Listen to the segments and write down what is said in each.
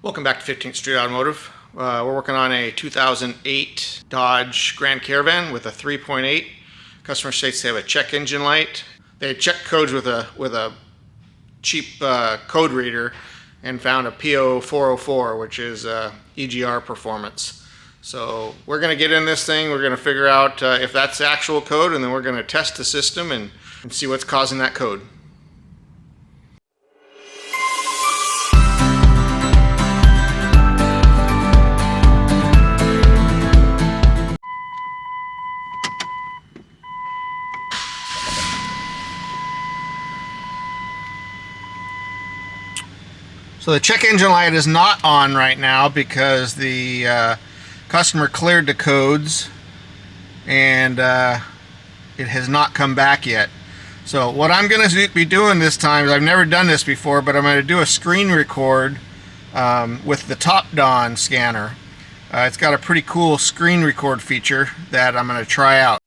Welcome back to 15th Street Automotive. We're working on a 2008 Dodge Grand Caravan with a 3.8. Customer states they have a check engine light. They checked codes with a cheap code reader and found a P0404, which is EGR performance. So we're going to get in this thing. We're going to figure out if that's actual code, and then we're going to test the system and see what's causing that code. So the check engine light is not on right now because the customer cleared the codes and it has not come back yet. So what I'm going to be doing this time is, I've never done this before, but I'm going to do a screen record with the top-down scanner. It's got a pretty cool screen record feature that I'm going to try out.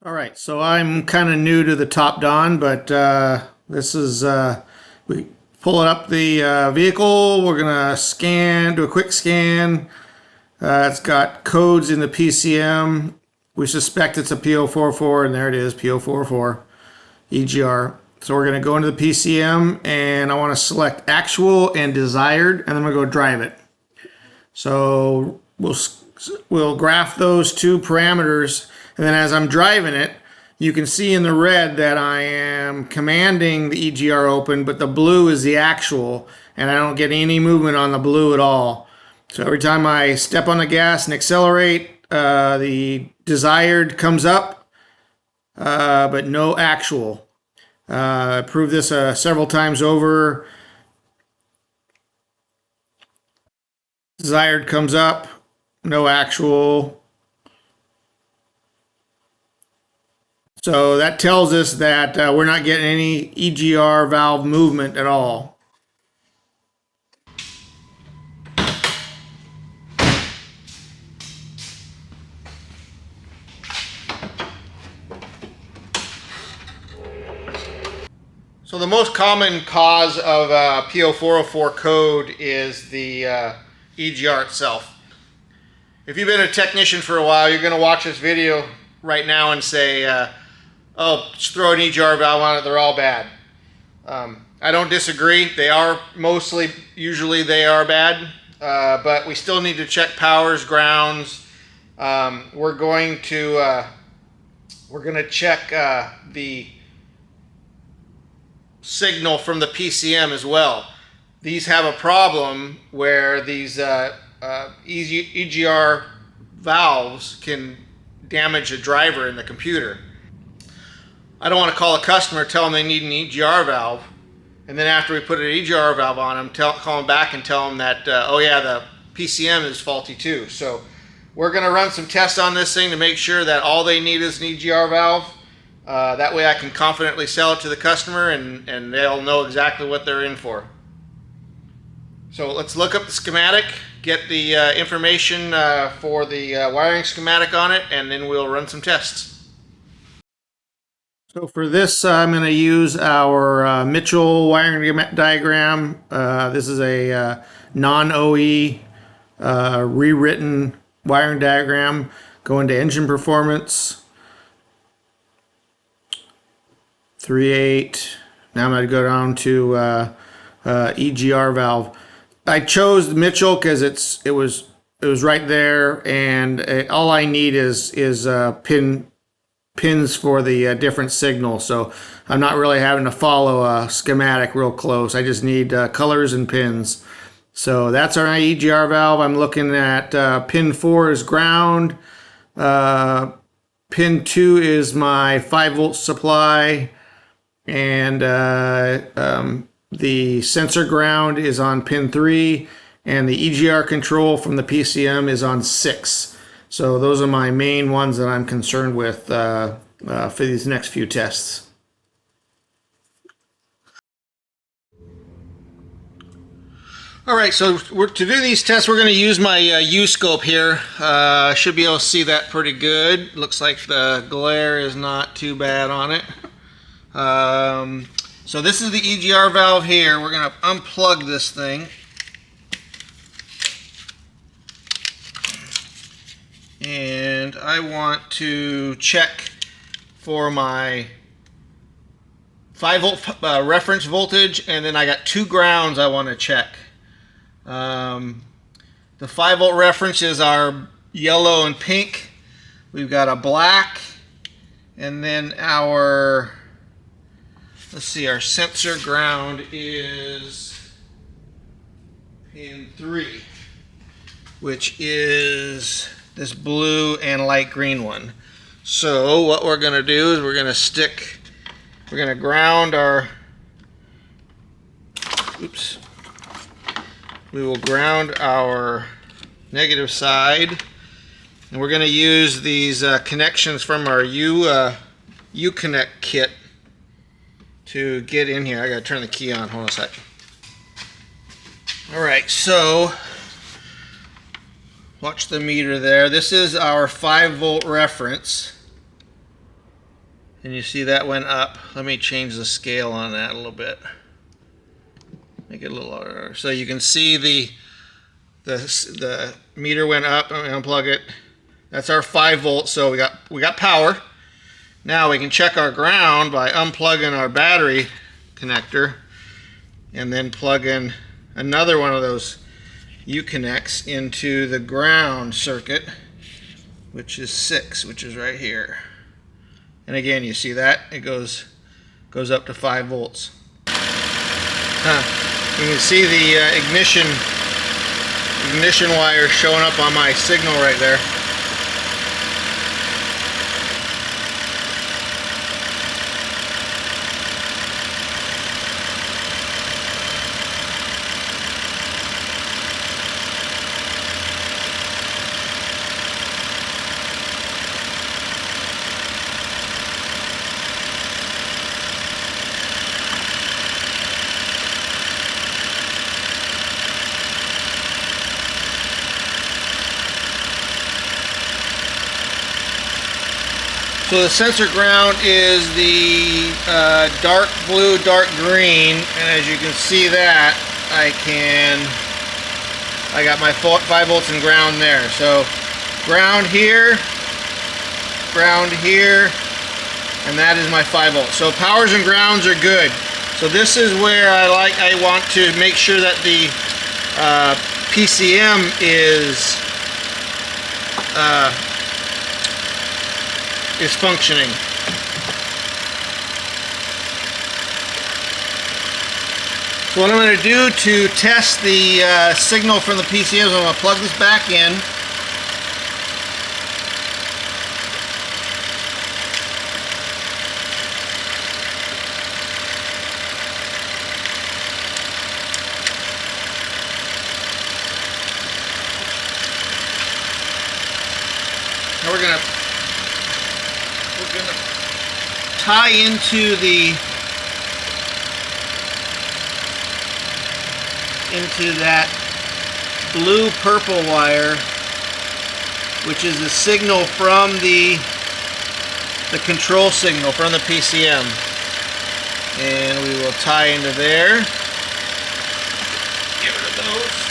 Alright, so I'm kind of new to the top-down, but this is... we pull up the vehicle, we're going to scan, do a quick scan. It's got codes in the PCM. We suspect it's a P0404, and there it is, P0404, EGR. So we're going to go into the PCM, and I want to select actual and desired, and then I'm going to go drive it. So we'll graph those two parameters, and then as I'm driving it, you can see in the red that I am commanding the EGR open, but the blue is the actual, and I don't get any movement on the blue at all. So every time I step on the gas and accelerate, the desired comes up, but no actual. I proved this several times over. Desired comes up, no actual. So that tells us that we're not getting any EGR valve movement at all. So the most common cause of P0404 code is the EGR itself. If you've been a technician for a while, you're going to watch this video right now and say, oh, just throw an EGR valve on it, they're all bad. I don't disagree. They are usually they are bad, but we still need to check powers, grounds. We're going to check the signal from the PCM as well. These have a problem where these EGR valves can damage a driver in the computer. I don't want to call a customer, tell them they need an EGR valve, and then after we put an EGR valve on them, call them back and tell them that, oh yeah, the PCM is faulty too. So we're going to run some tests on this thing to make sure that all they need is an EGR valve. That way I can confidently sell it to the customer, and they'll know exactly what they're in for. So let's look up the schematic, get the information for the wiring schematic on it, and then we'll run some tests. So for this, I'm going to use our Mitchell wiring diagram. This is a non-OE rewritten wiring diagram. Go into engine performance, 3.8. Now I'm going to go down to EGR valve. I chose Mitchell because it was right there, and all I need is pins for the different signals. So I'm not really having to follow a schematic real close. I just need colors and pins. So that's our EGR valve. I'm looking at pin 4 is ground. Pin 2 is my 5-volt supply, and the sensor ground is on pin 3, and the EGR control from the PCM is on 6. So those are my main ones that I'm concerned with for these next few tests. Alright, so to do these tests, we're going to use my U-scope here. Should be able to see that pretty good. Looks like the glare is not too bad on it. So this is the EGR valve here. We're going to unplug this thing. and I want to check for my 5-volt reference voltage, and then I got 2 grounds I want to check. The 5-volt reference is our yellow and pink. We've got a black, and then our, let's see, our sensor ground is pin 3, which is this blue and light green one. So what we're going to do is we're going to ground our, we will ground our negative side, and we're going to use these connections from our U-Connect kit to get in here. I got to turn the key on. Hold on a sec. Alright, so watch the meter there. This is our 5-volt reference. And you see that went up. Let me change the scale on that a little bit. Make it a little louder. So you can see the meter went up. Let me unplug it. That's our 5 volts. So we got power. Now we can check our ground by unplugging our battery connector and then plug in another one of those U-connects into the ground circuit, which is 6, which is right here. And again, you see that it goes up to 5 volts. You can see the ignition wire showing up on my signal right there. So the sensor ground is the dark blue, dark green, and as you can see that, I got my 5 volts and ground there. So ground here, and that is my 5 volts. So powers and grounds are good. So this is where I want to make sure that the PCM is functioning. So what I'm going to do to test the signal from the PCM is I'm going to plug this back in. Now we're going to tie into that blue purple wire, which is the signal from the control signal from the PCM, and we will tie into there. Get rid of those.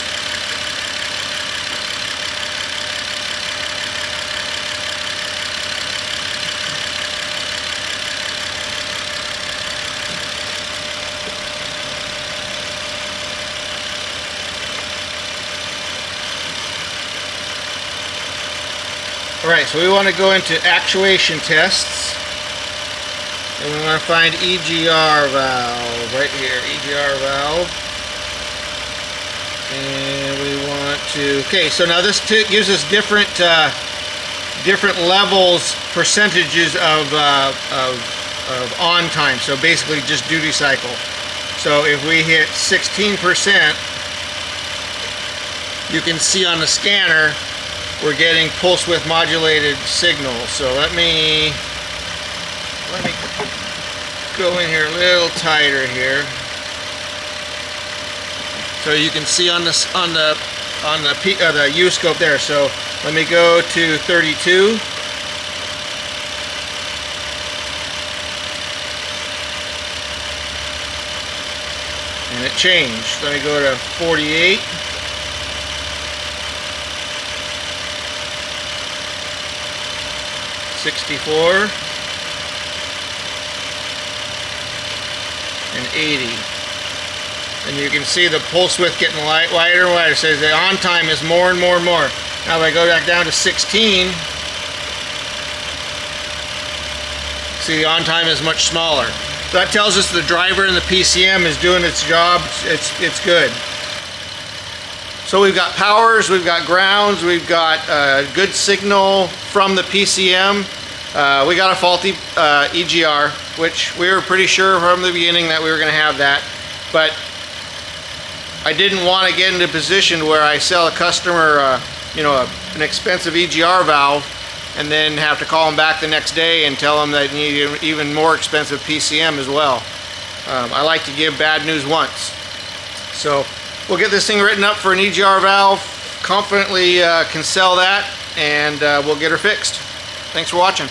Alright, so we want to go into actuation tests, and we want to find EGR valve right here, EGR valve, and we want to, okay, so now this gives us different levels, percentages of on time, so basically just duty cycle. So if we hit 16%, you can see on the scanner we're getting pulse width modulated signal. So let me go in here a little tighter here, so you can see on the U scope there. So let me go to 32. And it changed. Let me go to 48. 64 and 80. And you can see the pulse width getting wider and wider. It says the on time is more and more and more. Now if I go back down to 16, see the on time is much smaller. So that tells us the driver in the PCM is doing its job. It's good. So we've got powers, we've got grounds, we've got good signal from the PCM. We got a faulty EGR, which we were pretty sure from the beginning that we were going to have that. But I didn't want to get into a position where I sell a customer an expensive EGR valve and then have to call them back the next day and tell them that you need an even more expensive PCM as well. I like to give bad news once. So we'll get this thing written up for an EGR valve, confidently can sell that, and we'll get her fixed. Thanks for watching.